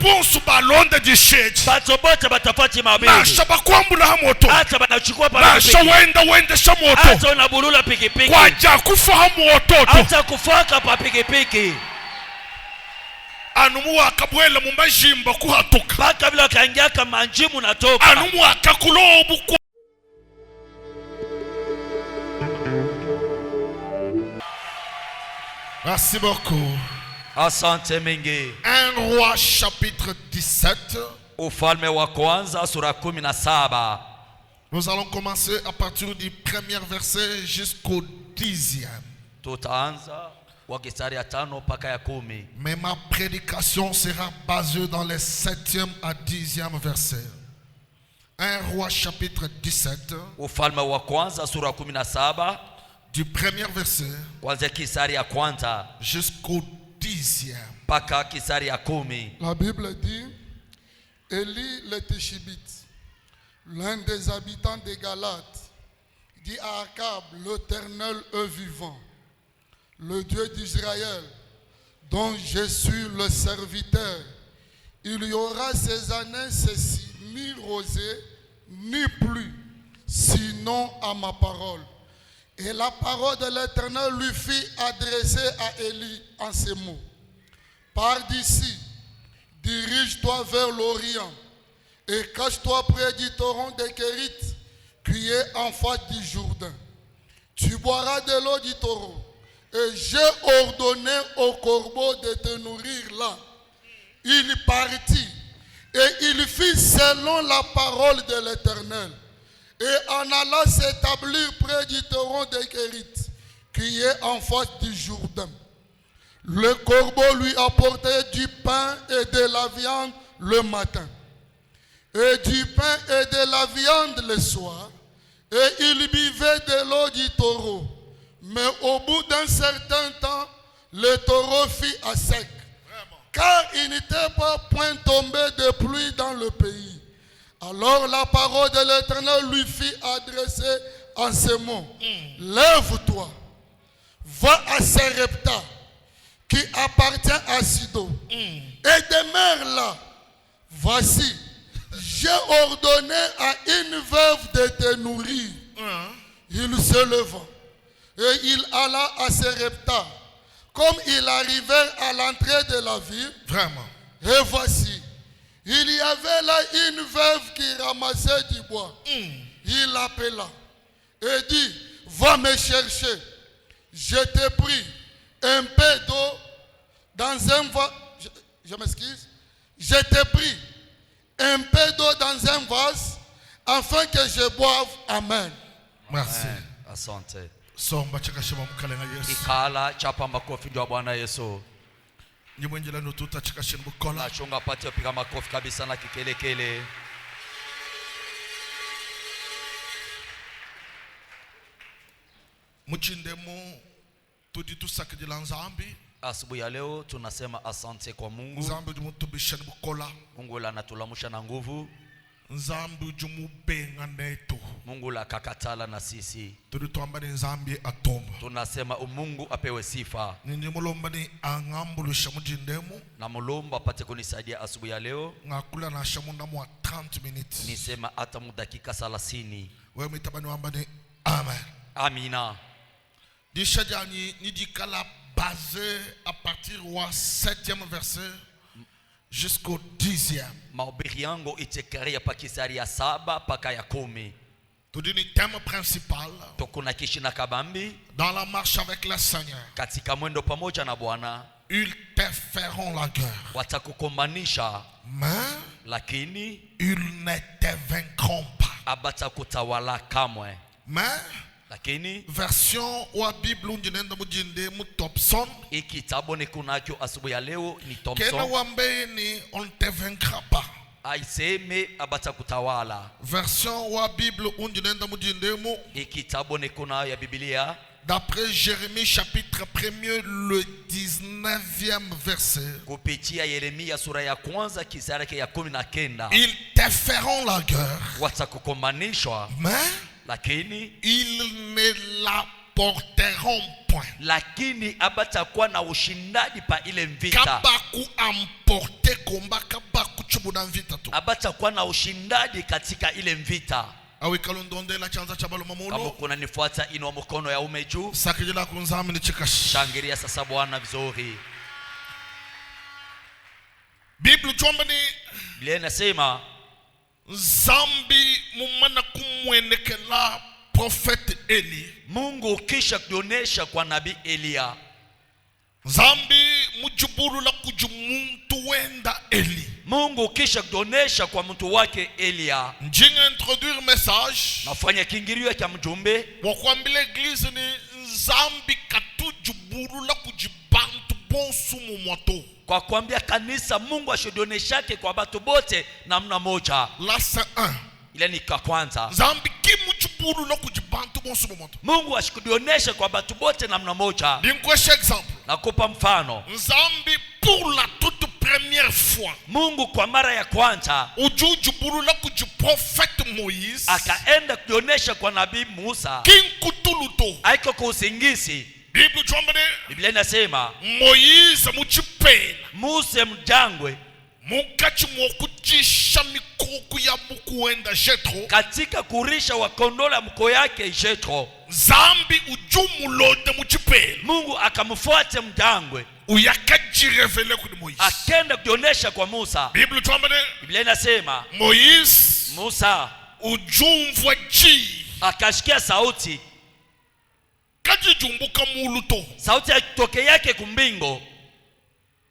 Ponsu balonde jisheji batobote batafati mabili nasha bakwambula hamoto hata banachukua nasha wenda shamoto hata unabulula pikipiki kwaja kufa hamoto hata kufaka pa pikipiki anumu akabwela mu majimba kuhatuka baka bila kanjaka manjimu natoka anumu akakulobu kwa Merci beaucoup. Asante mingi. 1 Roi chapitre 17. Ufalme wa kwanza sura 17. Nous allons commencer à partir du premier verset jusqu'au 10e. Tutaanza wa mstari ya 5 mpaka ya 10. Mais ma prédication sera basée dans les 7e à 10e versets. 1 Roi chapitre 17. Ufalme wa kwanza sura 17. Du premier verset kuanzia mstari ya kwanza jusqu'au 10e. Paka mstari ya 10. La Bible dit, Élie le Tishibite, l'un des habitants des Galates, dit à Akab, l'Éternel est vivant, le Dieu d'Israël, dont je suis le serviteur. Il y aura ces années ceci, ni rosée, ni pluie, sinon à ma parole. Et la parole de l'Éternel lui fit adresser à Élie en ces mots. Pars d'ici, dirige-toi vers l'Orient et cache-toi près du torrent de Kérit qui est en face du Jourdain. Tu boiras de l'eau du torrent et j'ai ordonné au corbeau de te nourrir là. Il partit et il fit selon la parole de l'Éternel. Et en allant s'établir près du torrent de Kérit, qui est en face du Jourdain. Le corbeau lui apportait du pain et de la viande le matin, et du pain et de la viande le soir, et il buvait de l'eau du taureau. Mais au bout d'un certain temps, le taureau fit à sec, car il n'était pas point tombé de pluie dans le pays. Alors la parole de l'Éternel lui fit adresser en ces mots. Lève-toi, va à Sarepta, qui appartient à Sidon, et demeure là. Voici, j'ai ordonné à une veuve de te nourrir. Il se leva, et il alla à Sarepta. Comme il arrivait à l'entrée de la ville, Vraiment. et voici, il y avait là une veuve qui ramassait du bois. Il l'appela et dit, va me chercher. Je t'ai pris un peu d'eau dans un vase. Je m'excuse. Je t'ai pris un peu d'eau dans un vase afin que je boive. Amen. Merci. Asante. Somba chakashima mkalenga Yesu. Ikala chapa makofi jwa Bwana Yesu. Nyimwenjela nututa chakashima bukola. Nachunga pati piga makofi kabisa na kikelekele. Muchindemu tuditusakidila nzambi. Asubuhi ya leo tunasema asante kwa Mungu. Nzambi jumutubishani bukola. Mungu la anatulamusha na nguvu. Nzambi jumubenga neto. Mungu la kakatala na sisi. Tudituambani nzambi atoma. Tunasema Mungu apewe sifa. Nindimulombani angambulusha mujindemu. Na mulomba apate kunisaidia asubuhi ya leo. Ngakula na shamunda mwa 30 minutes. Nisema hata mudakika 30. Wewe mitabani wambani amen. Amina. Dishajani nidikala basé à partir du 7e verset jusqu'au 10e. Mahubiri yangu itekaria pakisari ya 7 paka ya 10. Tudini thème principal. Tokuna kishina kabambi. Dans la marche avec le Seigneur. Katika mwendo pamoja na Bwana. Ils te feront la guerre. Watakukombanisha. Mais lakini ils ne te vaincront pas. Abatakutawala kamwe. Mais lakini version wa Bible unjinenda mujinde mu Thompson. Ikitabu ni kunacho asubuhi ya leo ni Thompson. Kena wambe ni on te vaincra pas. Aiseme abatakutawala. Version wa Bible unjinenda mujinde mu. Ikitabu ni kuna ya Biblia. D'après Jérémie chapitre 1er le 19e verset. Kupitia Yeremia sura ya kwanza kisara ya 19. Ils te feront la guerre. Watakukombanishwa. Mais lakini ils ne la porteront point. lakini abatakuwa na ushindani pa ile vita. Kabaku emporter combat, kabaku chubuna vita tu. Abatakuwa na ushindani katika ile vita. Awi kalondonde la chanza chabalo Kama mamulo. kuna nifuata inua mkono ya ume juu. Sakijila kunzami ni chikash. Shangilia sasa Bwana vizuri. Bible chomba ni Biblia inasema zambi mumana kumwenekela prophet Eli. Mungu kisha kuonesha kwa nabii Elia. Zambi mujuburu la kujumuntu wenda Eli. Mungu kisha kuonesha kwa mtu wake Elia. Njinga introduire message. Nafanya kiingilio cha mjumbe. Wakwambile eglise ni zambi katu juburu la kujibantu bonsu mumwato. Kwa kuambia kanisa Mungu ashidoneshake kwa watu bote namna moja. La c'est un. Ile ni kwa kwanza. Zambi kimu juburu la kujibantu bonsu mumwato. Mungu ashidoneshake kwa watu bote namna moja. Dinkweshe example. Nakupa mfano. Zambi pour la toute première fois. Mungu kwa mara ya kwanza Ujujuburu la kujiprofete Moïse. akaenda kuonesha kwa nabii Musa. Kinkutuluto. Haiko kwa usingizi. Bible chomba ne. Biblia inasema Moïse muchipela. Musa mjangwe Mukachi mwokuchisha mikoku ya mukuenda Jetro. katika kurisha wakondola mko yake Jetro. Zambi ujumulote muchipela. Mungu akamfuata mjangwe. Uyakajirevele kuni Moïse. Akenda kuonesha kwa Musa. Bible chomba ne. Biblia inasema Moïse Musa ujumvwa ji. akasikia sauti. Kajijumbuka muluto. Sauti yake yake kumbingo.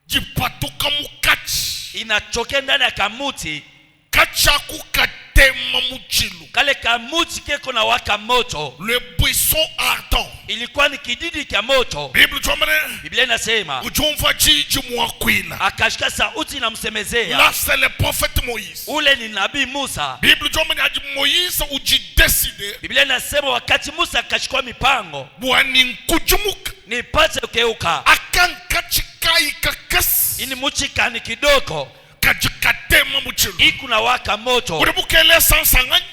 Jipatuka mukachi. Inachoke ndani ya kamuti. Kachaku katema muchilu. Kale kamuti keko na waka moto. Le buisson ardent. Ilikuwa ni kididi cha moto. Bible chomane. Biblia inasema Ujumva jiji mwakwila. akashika sauti na msemezea. Là c'est le prophète Moïse. Ule ni nabii Musa. Bible chomane aji Moïse uji décider. Biblia inasema wakati Musa akachukua mipango. Bwani nkujumuka. Nipate keuka. Akankachikai kakes. Ini muchikani kidogo. Kajikatema muchilu. Ikuna waka moto. Uribukele sansangani.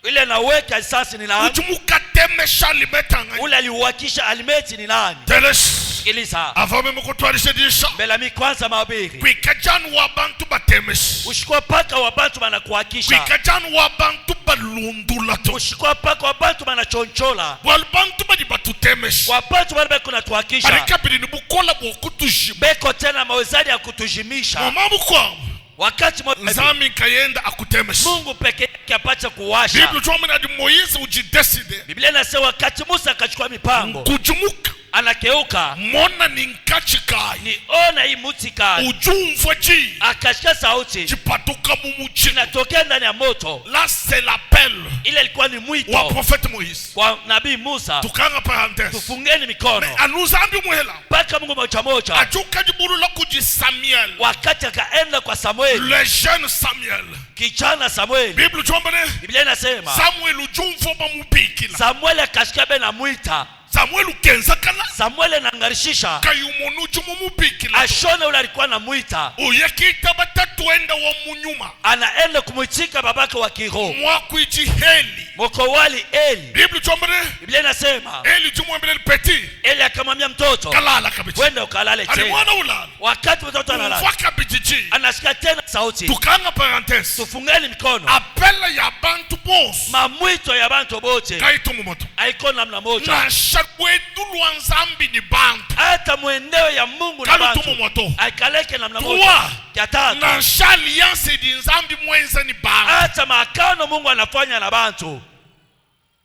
Ile naweka sasa ni nani? Ujumukateme shalimetangani. Ule aliuwakisha alimeti ni nani? Telesh. Sikiliza. Avame mukutwarishe disha. Mbela mi kwanza mahubiri. Kwikajanu wabantu batemesh. Ushikwa paka wa bantu banakuhakisha. Kwikajanu wabantu balundula to. Ushikwa paka wa bantu banachonchola. Walbantu badi batutemesh. Wa bantu bana kuna tuhakisha. Alikabiri ni bukola bwokutujima. Beko tena mawezadi ya kutujimisha. Mama mukwa. Wakati Nzami kayenda akutemesh. Mungu peke yake apacha kuwasha. Bible tuombe na Moïse ujideside. Biblia inasema wakati Musa akachukua mipango. Kujumuka. Anakeuka. Mona ni nkachikai. Ni ona hii mutikai. Ujumva ji. Akashika sauti. Jipatuka mumuchi. Inatokea ndani ya moto. Là c'est l'appel. Ile ilikuwa ni mwito. Wa prophète Moïse. Kwa nabii Musa. Tukanga parenthèse. Tufungeni mikono. Anuzambi muhela. Paka Mungu moja moja. Ajuka jiburu la kuji Samuel. Wakati akaenda kwa Samuel. Le jeune Samuel. Kijana Samuel. Bible tuombe ne. Biblia inasema. Samuel ujumva bamubikila. Samuel akashika bena muita. Samuel ukenza kala. Samuel anangarishisha. Kayumonu jumumubikila. Ashone ule alikuwa na muita. Uyekita batatu enda wa munyuma. Anaenda kumuitika babake wa kiroho. Mwakuiji Heli. Mokowali Eli. Bible tuombe ne. Biblia inasema. Eli jumwambele petit. Eli akamwambia mtoto. Kalala kabiti. Wenda ukalale tena. Alimwana ulala. Wakati mtoto analala. Mfaka bijiji. Anasikia tena sauti. Tukanga parenthèse. Tufungeni mikono. Appela ya bantu bos. Mamwito ya bantu bote. Kaitu mumoto. Haiko namna moja. Na shakwe dulu wanzambi ni bantu. Hata mweneo ya Mungu na Kaitu bantu. mumoto. Haikaleke namna moja. Ya tatu. Na shalianse di nzambi mwenza ni bantu. Hata makano Mungu anafanya na bantu.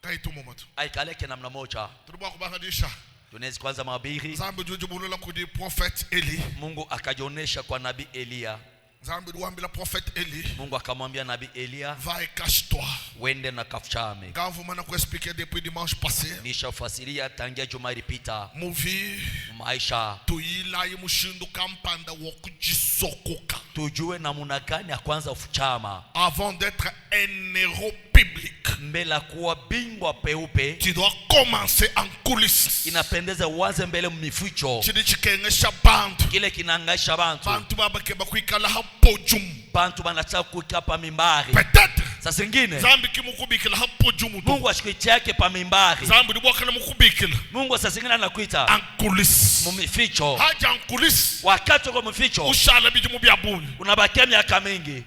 Kaitu mumoto. Haikaleke namna moja. Turubwa kubakadisha. Tunezi kwanza mahubiri. Zambi jujubulu la kudi prophète Eli. Mungu akajionesha kwa nabii Elia. Zambi duambi la prophète Eli. Mungu akamwambia nabii Elia. Va et cache-toi. Wende na kafuchame. Quand vous m'en expliqué depuis dimanche passé. Nishafasiria tangia juma ilipita. Muvi. Maisha. Tuila imushindu kampanda wokujisokoka. Tujue namuna gani ya kwanza ufuchama. Avant d'être un héros biblique. Mbela kuwa bingwa peupe. Tu dois commencer en coulisses. Inapendeza uanze mbele mmificho. Chidi chikengesha bantu. Kile kinangaisha bantu. Bantu babake bakuikala hapo jum. Bantu banataka kuikapa mimbari. Peut-être. Saa zingine zambi kimukubikila hapo jumu Mungu ashikuitia yake pa mimbari. zambi libwakala mukubikila Mungu saa zingine anakuita ankulis mumificho. haja ankulis Wakati uko mficho ushala bijumu byabuni. unabakia miaka mingi.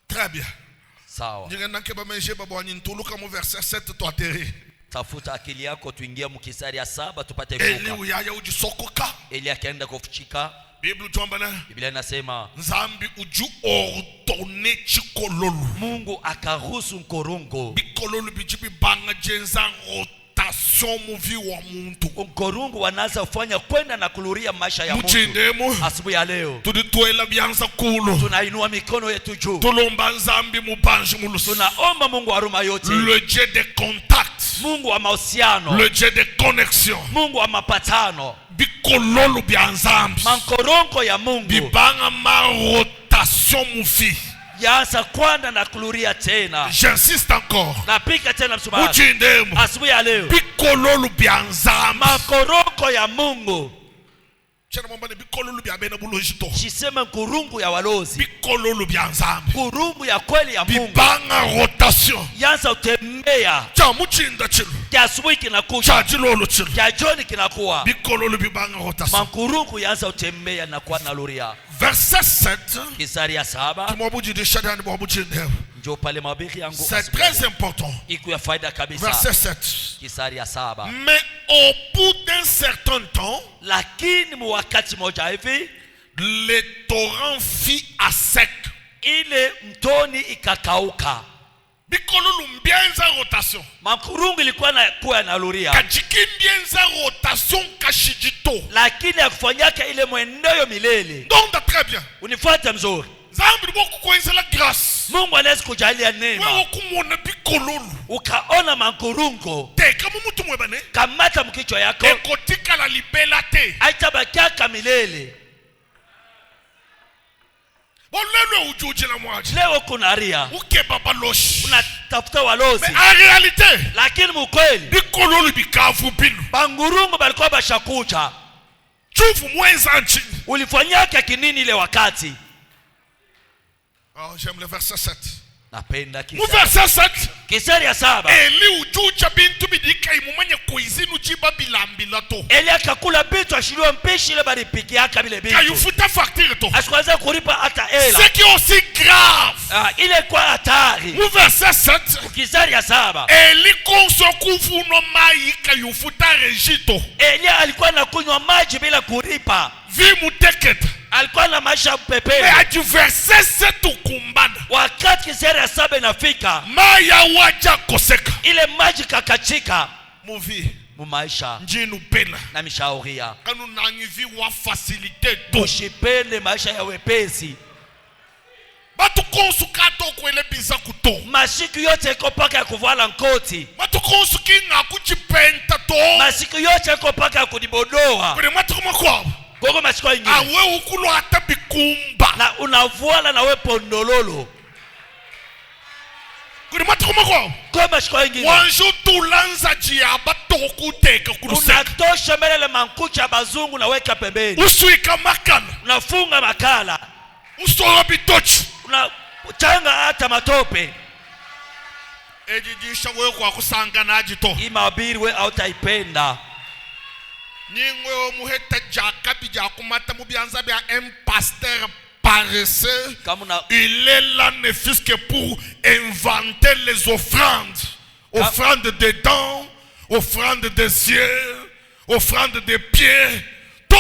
Très bien. Sawa. Njinga nankeba menje baba wanintuluka mu verset 7 to ateri. Tafuta akili yako tuingie mkisari ya 7 tupate Eli fuka. uyaya ujisokoka. Eli akaenda kufuchika. Biblia tuamba na Biblia inasema nzambi uju ordone chikololu. Mungu akaruhusu nkorungo. Bikololu bijibi banga jenza rotation muvi wa muntu. Nkorungo wanaanza kufanya kwenda na kuluria maisha ya mtu. Muchindemu Asubuhi ya leo tudituela byanza kulo. tunainua mikono yetu juu. Tulomba nzambi mubanji mulusu. Tunaomba Mungu wa ruma yote. Le Dieu de contact. Mungu wa mahusiano. Le Dieu de connexion. Mungu wa mapatano. Bikololu bya nzambi. Mankorongo ya Mungu Bibanga ma rotation muvi. yaanza kwenda na kuluria tena. J'insiste encore. Napika tena msubaki. Uchindemu. Asubuhi ya leo Bikololu bya nzambi. mankorongo ya Mungu. Chana mwamba ni bikololu bya bena bulojito. Shiseme nkurungu ya walozi. Bikololu bya nzambi. Nkurungu ya kweli ya Mungu Bibanga rotation. yaanza utembea. Cha muchinda chilo. Kia asubuhi kinakuja. Cha jilolo chilo. Kia jioni kinakuwa. Bikololu bibanga rotation. Mankurungu yaanza utembea na kuwa na luria. Verset 7. Kisari ya 7. Kimwabuji de shadani mwabuchinde. Njoo pale mabiri yangu. C'est très important. Iku ya faida kabisa. Verset 7. Kisari ya 7. Mais au bout d'un certain temps, Lakini mwakati moja hivi les torrents fit à sec. ile mtoni ikakauka. Bikololu mbienza rotation. Mankurungu ilikuwa na kuwa na luria. Kajiki mbienza rotation kashijito. Lakini akufanyaka ile mwenendo milele. Donc très bien. Unifuate mzuri. Zambi boku kwenza la grâce. Mungu anaweza kujalia neema. Wewe kumwona bikololu. Ukaona mankurungo. Te kama mtu mwebane. Kamata mkichwa yako. Ekotika la libela te. Aitabakiaka milele. Bolelo ujuji la mwaji. Leo kuna ria. Uke baba loshi. Unatafuta walozi. Mais en réalité. Lakini mkweli. Bikololu bikavu bilu. Bangurungu balikuwa bashakuja. Chufu mwenza nchini. Ulifanyaka kinini ile wakati? Oh, j'aime le verset 7. Napenda Mu verset 7. Kisari ya 7. Eli ujuja bintu bidika imumanye kuizinu chiba bilambila to. Eli akakula bitu ashiliwa mpishi ile baripiki yaka bile bitu. Kayufuta facture to. Asikuanza kulipa hata ela. Ce qui est aussi grave. Ile kwa hatari. Mu verset 7. Kisari ya 7. Eli konso kufuno mai kayufuta regito. Eli alikuwa anakunywa maji bila kulipa. Vimu teketa. Alikuwa na maisha pepe. Mais adi verset 7 ukumbana. Wakati kisari ya 7 inafika. Maya waja koseka. Ile maji kakachika. Muvi. Mu maisha. Njinu pena. Na mishauria. Kanu nanyivi wa facilite to. Ushipende maisha ya wepesi. Batu konsu kato kwele biza kuto. Masiku yote iko paka ya kuvala nkoti. Batu konsu kinga kuchipenta to. Masiku yote iko paka ya kudibodoa. Kwenye matu kuma kwa. Gogo masiku ingine. Awe ukulo hata bikumba. Na unavuala na we pondololo. Kwenye matu kuma kwa. Gogo masiku ingine. Wanjo tulanza jiaba toku teka kuruseka. Unatosha melele mankucha bazungu na weka pembeni. Usuika makala. Unafunga makala. Usoha bitochi. Unachanga hata matope. Ejijisha wewe kwa kusanga na ajito. Imabiri we autaipenda. Ningwe omuheta jaka bijakumata mubianza bia un pasteur paresseux. Il est là ne fût que pour inventer les offrandes. Offrandes des dents, offrandes des yeux, offrandes des pieds. To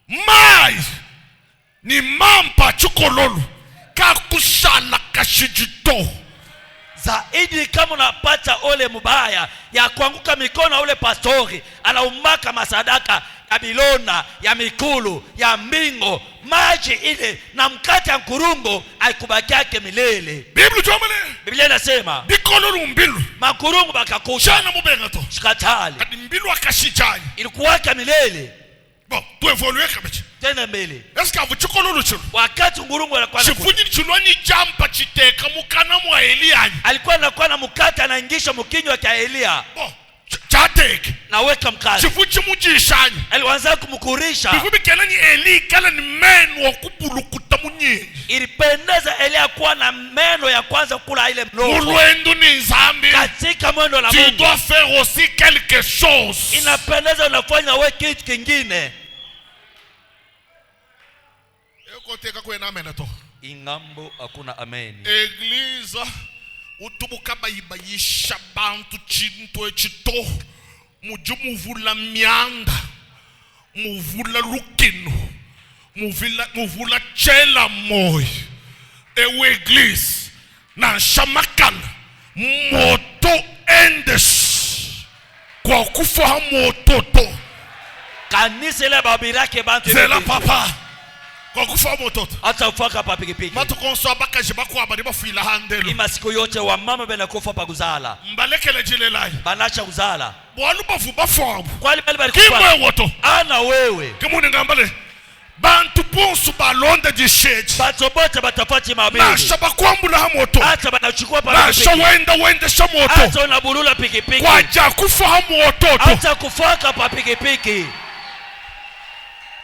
mai ni mampa chukololu kakushala kashijito. Zaidi kama unapata ole mubaya ya kuanguka mikono ule pastori anaumaka masadaka ya bilona, ya mikulu, ya mbingo, maji ile na mkate ya nkurungo haikubakiake milele. Biblia inasema bikololu mbilu makurungu bakakusha chana mubenga to shikatali kadi mbilu akashijai ilikuwaka milele. Bon, tu évoluer kabichi. Tena mbele. Est-ce que vous chukololu chulo? Wakati ngurungu alikuwa anakuwa. Chifunyi chulwani jampa chiteka mukana mwa Elia. Alikuwa anakuwa na mkate anaingisha mkinywa cha Elia. Bon, chateke. Naweka mkate. Chifuchi mujishani. Alianza kumkurisha. Bifubi kelani Eli kala ni men wa kupulukuta Ilipendeza Elia kuwa na meno ya kwanza kula ile mnofu. Katika mwendo la Mungu, tu dois faire aussi quelque chose. Inapendeza unafanya wewe kitu kingine. Ingambo hakuna amen. Église utubuka bayibayisha bantu chintu echito muju muvula mianda muvula lukino muvula chela moy ewe église na shamakala moto endes kwa kufa moto to kanisa ile babirake bantu zela papa kwa kufa moto hata ufaka pa pikipiki matu konso abakaje bakwa bari bafuila handelo imasiku yote wa mama bena kufa pa kuzala mbalekele jilelai banacha kuzala bwalu bafu bafu kwali bali kimwe woto ana wewe kimuni ngambale bantu ponsu balonde disheji bato bote batafati mabili na shabakwambula ha moto hata banachukua pa pikipiki na shawenda sha moto hata unabulula pikipiki kwa ja kufa ha moto hata kufaka pa pikipiki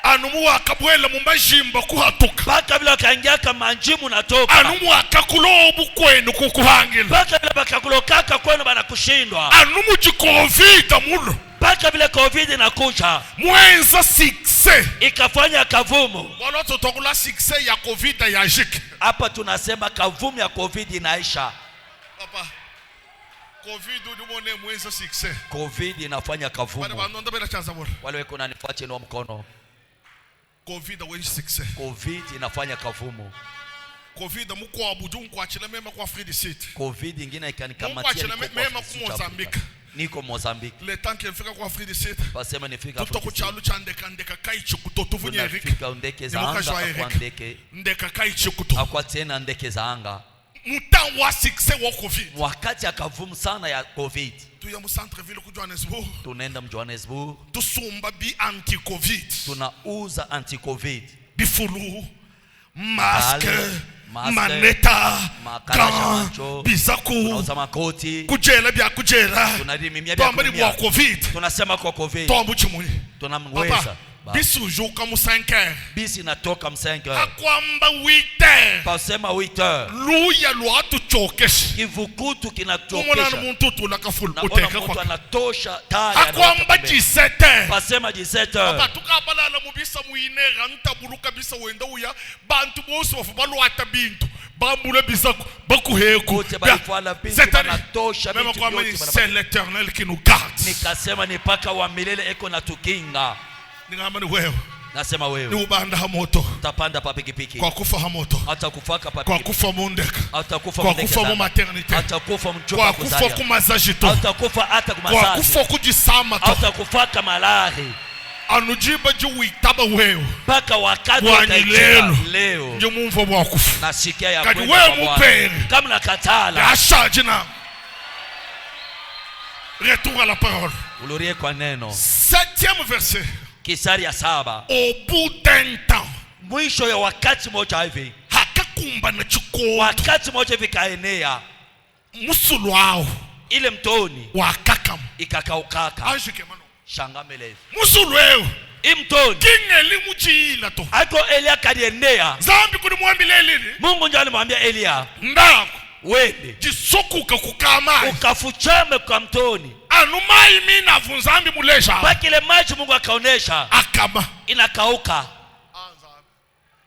anumu akabwela mumajimba kuhatuka baka bila kaingia kama manjimu natoka anumu akakulobu kwenu kukuhangila baka bila bakakulokaka kwenu bana kushindwa anumu jikovida mulo baka bila covid inakuja mwenza sikse ikafanya kavumu wala tutokula sikse ya covid ya jike hapa tunasema kavumu ya covid inaisha papa covid udumone mwenza sikse covid inafanya kavumu wale banonda bela chanza bora wale weko na nifuache no mkono covid wenye sikse covid inafanya kavumu covid mko abudu mko achile mema kwa Afrique du Sud covid ingine ikanikamatia mema kwa Mozambique niko Mozambique le temps que fika kwa Afrique du Sud basema nifika Afrique tutokuchalu chandeka ndeka kaichi kutotuvunya Eric nifika ndeke za anga kwa ndeke ndeka kaichi kuto akwa tena ndeke za anga mutan wa success wa covid wakati akavumu sana ya covid tuya mu centre ville ku Johannesburg tunaenda Johannesburg tusumba bi anti covid tunauza anti covid bifulu masque maneta kan bisaku tunauza makoti kujela bya kujela tunarimimia bya kwa covid tunasema kwa covid tombu chimuni tunamweza bisu joka mu 5h bisi natoka 5h akwamba 8h pasema 8h luya lwatu chokeshi kivukutu kinatokesha umona muntu tulakafulu uteka kwa anatosha taya akwamba 17h pasema 17h papa tukabalala mubisa muinera ntabuluka bisa wenda uya bantu bose bafubalwata bintu bambule bisako bakuheko banatosha mema kwa mimi c'est l'Éternel qui nous garde nikasema ni paka wa milele eko na tukinga ningamani wewe nasema wewe ni ubanda ha moto utapanda pa pikipiki kwa kufa ha moto hata kufaka pa kwa kufa mundeka hata kufa kwa kufa mu maternité hata kufa mchoka kwa kufa kumazajito hata kufa hata kumazaji kwa kufa kujisama hata kufaka malari anujiba juwitaba wewe paka wakati wa leo ndio mumvo wa kufa nasikia ya kadi wewe mupere kama nakatala ashajina retour à la parole ulorie kwa neno 7e verset Kisari ya 7 au bout d'un temps mwisho ya wakati moja hivi hakakumba na chukua wakati moja hivi kaenea musulu wao ile mtoni wakakam ikakaukaka ashike mano shangamele musulu wao imtoni kingeli muchila to ako Elia kadienea zambi kuni mwambile lili Mungu ndiye alimwambia Elia ndako wende jisokuka kukama ukafuchame kwa mtoni anumai mimi navunzambi mulesha bakile maji Mungu akaonesha akama inakauka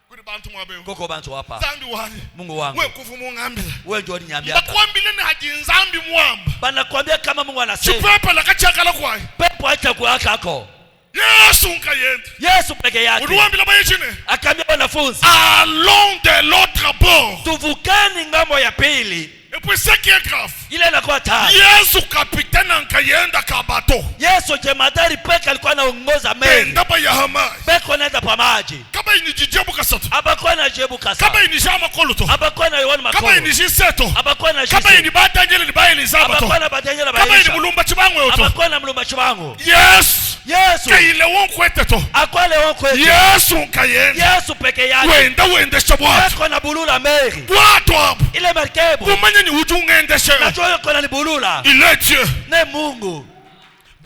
kuri bantu mwabeo koko bantu hapa zambi wani Mungu wangu wewe kuvumu ngambile wewe ndio niambia bakwambile na hajinzambi mwamba bana kwambia kama Mungu anasema chupepa la kachakala kwai pepo acha kuakako Yesu nkayenda Yesu peke yake uliwambila bayechine akaambia wanafunzi allons de l'autre bord tuvukani ngambo ya pili et puis ce qui est grave ile inakuwa tayari Yesu kapitana nkayenda kabato Yesu jemadari peke alikuwa anaongoza meli ndaba ya hama peke anaenda pa maji kama inijijebu kasatu abakuwa na jebu kasa kama inijama koluto abakuwa na yohana makolo kama inijiseto abakuwa na kama inibadangele nibaye lizabato abakuwa na badanyela kama baisha inimulumba chibango yoto abakuwa na mulumba chibango Yesu kaile wonkwe to akwale wonkwe Yesu nkayenda Yesu peke yake wende shabwatu peke na bulula meri bwatu hapo ile merikebu kumanya ni ujungende shewe na joyo kona ni bulula il est Dieu ne Mungu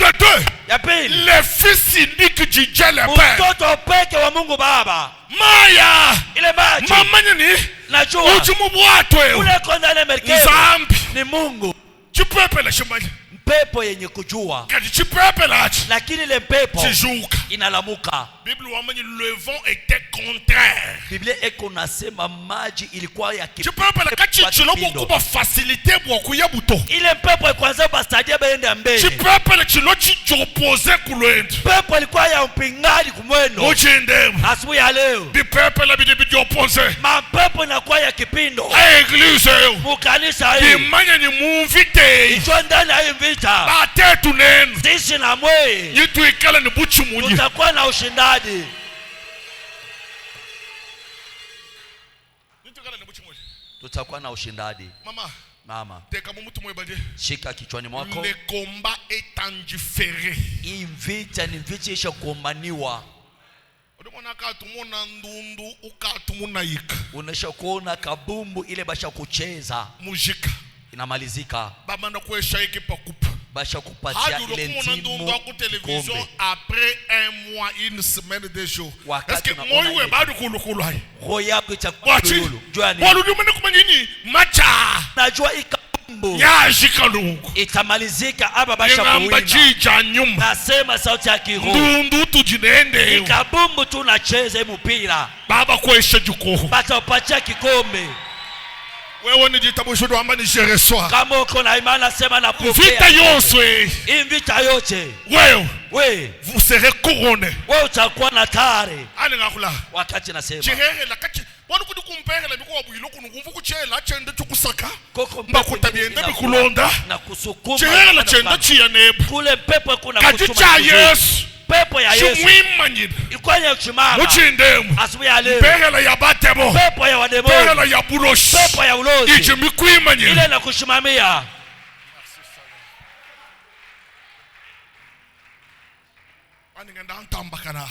De deux, Ya pili, le fils unique du Dieu le Père. mtoto peke wa Mungu Baba. Maya, Ile maji mama nini? najua Ujumubwatwe. ule kondane merkebu Nzambi. ni Mungu. Chipepe la shimani. Pepo yenye kujua, Kati chipepe la achi. lakini ile pepo Chijuka. inalamuka. Bible wamani le vent était contraire. Biblia eko nasema maji ilikuwa ya Chipepe la kati chilobo kuba facilité bwa kuyabuto. ile pepo kwanza bastadia baende mbele. Chipepe la chilo chiopose kulwendo. Pepo ilikuwa ya mpingani kumwendo. Uchinde. Asubuhi ya leo Bipepe la bidi opose. mapepo inakuwa ya kipindo. Église. Mukanisa hii Imanya ni muvite. icho ndani ya hii vita Bate tunenu. sisi na mwe Yitu ikala ni buchu munyi. tutakuwa na ushindani. Tutakuwa na ushindani. Mama, teka mumutu mwe bandi. shika kichwani mwako. Le combat est endifféré. Hii vita ni vita isha kuombaniwa. Odimona katumuna ndundu ukatumuna yika. Unesha kuona kabumbu ile basha kucheza. Mujika. Inamalizika. Bamanda kuesha yiki pa kupa. Basha kupatia ile timu télévision après un mois, une semaine, 2 jours. Est-ce que moi we badu kulukulu hai? Royako itakululu. Jua ni. Walu dumene kumanyini macha. Najua ikabumbu. Ya jikalungu. Itamalizika aba basha kuwina. Ngamba jija nyuma. Nasema sauti ya kiroho. Ndundu tujinende. Ikabumbu tunacheza mpira. Baba kuesha juko. Bata upatia kikombe. Wewe ni jitabushudu amba ni je reçois. Kama uko na imani sema na pokea. Vita yoswe. Hii vita yote. Wewe vous serez couronné. Wewe utakuwa na tare. Ani ngakula. Wakati nasema. Chihere la kati. Wanu kudi kumpehela biko wabuyilo kunungu kuchela chende chukusaka. Koko mbakutabiende bikulonda. Na kusukuma. Chihere la chende chia nebu. Kule pepo kuna kutuma. Kati cha Yesu. Pepo ya Yesu. Shumwimanyini. Ilikuwa ya kuchimama. Uchindemu. Asubuhi ya leo. Pehela ya batemo. Pepo ya wademo. Pehela ya buroshi. Pepo ya ulozi. Ichimikuimanyini. Ile na kushimamia.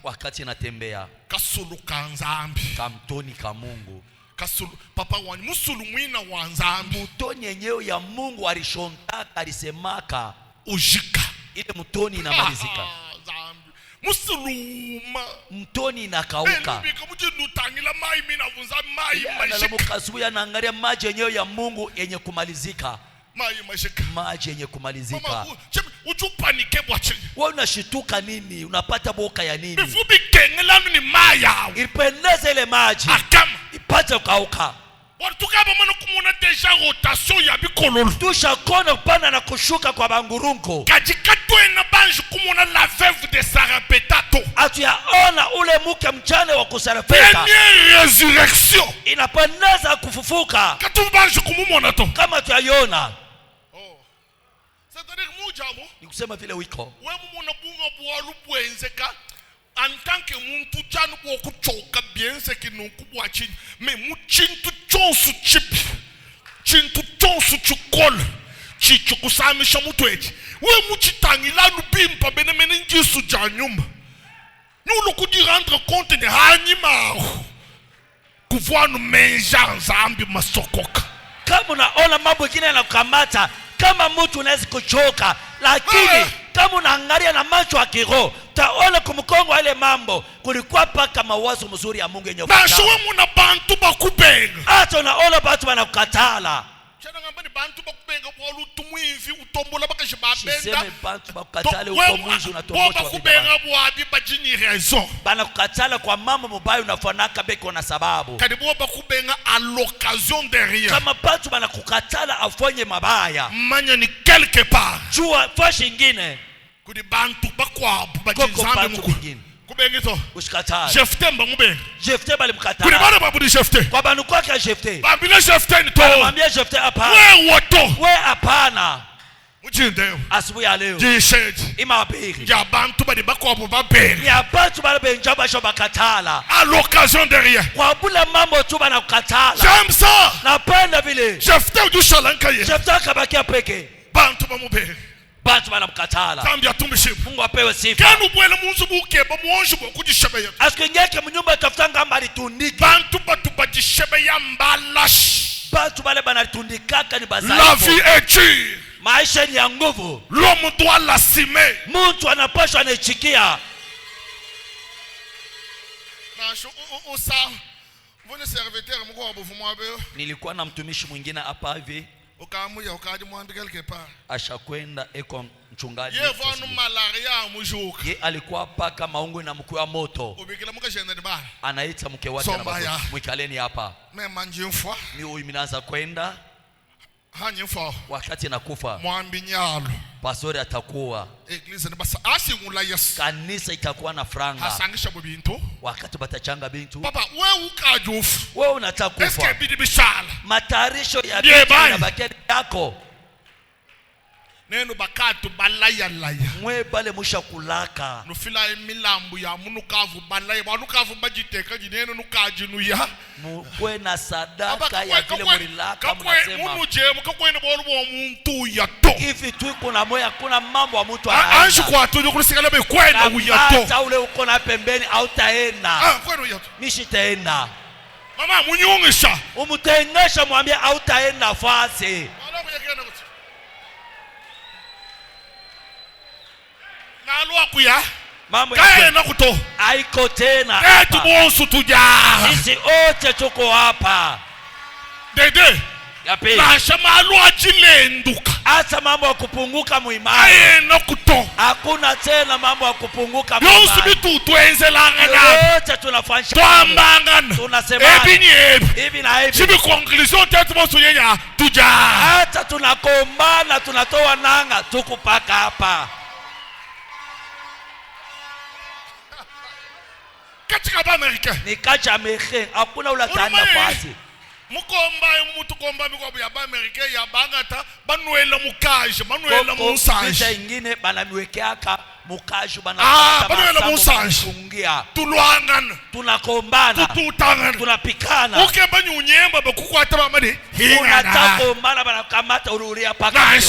Wakati natembea kasulu kanzambi kamtoni ka Mungu kasulu papa wani musulu mwina wa nzambi mutoni yenyewe ya Mungu alishontaka alisemaka ujika ile mutoni inamalizika nzambi musuluma mtoni inakauka bika muje nutangila mai mina vunza mai mashika anamukasuya naangalia maji yenyewe ya Mungu yenye kumalizika maji yenye kumalizika. Uchupanike bwachi. Wewe unashituka nini? Unapata boka ya nini? Bifubi kengelanu ni maya. Ipendeze ile maji. Akama. Ipate ukauka. Watukaba mano kumuna deja rotation ya bikololo. Tusha kona kupanda na kushuka kwa bangurunko. Kajikato ena banju kumuna la veuve de Sarapetato. Atuyaona ule muke mchane wa kusarapeta. Première résurrection. Inapendeza kufufuka. Katu banju kumumona to. Kama tuyaiona. C'est-à-dire mujamo. Nikusema vile wiko. Wewe mumuna bunga bwalu bwenzeka. En tant que muntu chanu bwo kuchoka biense kinunku bwa chini. Me mu chintu chonsu chipi. Chintu chonsu chukol. Chicho kusamisha mutu echi. We mu chitangilanu bimpa benemene njisu janyuma. Nous kudi rendre compte de hanima. Kuvwanu menja nzambi masokoka. Kama unaona mambo mengine yanakukamata kama mtu unaweza kuchoka lakini kama unaangalia na macho ya kiroho taona kumkongo ile mambo kulikuwa paka mawazo mzuri ya Mungu yenye ukatala. Basho muna bantu bakubenga. Hata unaona watu wanakukatala. Chana ngamba ni bantu bakubenga kwa lutumwivi utombola bakaje babenda. Siseme bantu bakukatala uko mwizi unatombola kwa bakubenga bwabi bajini raison. Bana kukatala kwa mambo mabaya unafanaka beko na sababu. Kadibo bakubenga à l'occasion de rien. Kama bantu bana kukatala afanye mabaya. Manya ni quelque part. Jua fashi nyingine. Kudi bantu bakwabu bajinzambe muko. Kubengito. Usikatala. Jefte mbangube. Jefte bali mkatala. Kudi bana babu di Jefte. Kwa banu kwake Jefte. Bambile Jefte ni to. Mwambie Jefte hapana. We woto. We hapana. Mujinde. Asubuhi ya leo. Jisheji. Imabiri. Ya bantu bali bakwabu baberi. Ya bantu bali benjaba shoba katala. À l'occasion de rien. Kwa bula mambo tu bana kukatala. J'aime ça. Napenda vile. Jefte uju shalanka ye. Jefte akabakia peke. Bantu bamuberi. Bantu bana mkatala. Zambi atumbishi. Mungu apewe sifa. Kanu bwele munzu bukeba muonju bokujishebe ya. Asikengeke mnyumba tafutanga mbali tundiki. Bantu batu bajishebe ya mbalash. Bantu bale bana tundikaka ni bazaifu. La vie est dure. Maisha ni ya nguvu. L'homme doit l'assumer. Mtu anapaswa anachikia. Nilikuwa na mtumishi mwingine hapa hivi. Ashakwenda eko mchungaji. Ye alikuwa paka maungu na mkuu wa moto. Anaita mke wake na baba. Mwikaleni hapa. Ni huyu minaanza kwenda. Wakati nakufa. Pastori atakuwa. Kanisa itakuwa na franga. Wakati batachanga bintu. Papa, wewe unataka kufa. Matayarisho ya bintu yanabakia yako. Neno bakatu balaya laya. Mwe bale musha kulaka. Nufila emilambu ya munukavu balaya. Wanukavu bajiteka jineno nukajinuya. Mwe na sadaka ya vile mulilaka mnasema. Munujemu kakwe nebolu wa muntu yato. Hivi tu kuna moyo kuna mambo wa mtu anaenda. Anju kwa tuju kulisikala be kwenda uyato. Hata ule uko na pembeni au taenda. Kwenda uyato. Mishi taenda. Mama munyungisha. Umutengesha mwambie au taenda fasi. Kuya mambo ya na kuto haiko tena hapa. Tubosu tuja. Sisi wote tuko hapa. Dede. Yapi. Na shamalu achilenduka. Hata mambo ya kupunguka muimani. Na kuto. Hakuna tena mambo ya kupunguka muimani. Yosu bitu tuenzelangana. Wote tunafanya. Tuambangana. Tunasema. Hivi na hivi. Sibi conclusion tetu bosu yenya tuja. Hata tunakombana tunatoa nanga tukupaka hapa. Katika ba Amerika ni kacha Amerika hakuna ulatana fasi mukomba mutu komba mikobu ya ba Amerika ya bangata banuela mukaje banuela musanje kisha ingine banamiwekeaka mukaje banapata banuela musanje tulwangana tunakombana tututangana tunapikana ukemba nyunyemba bakukwata bamade unatakombana banakamata ururia paka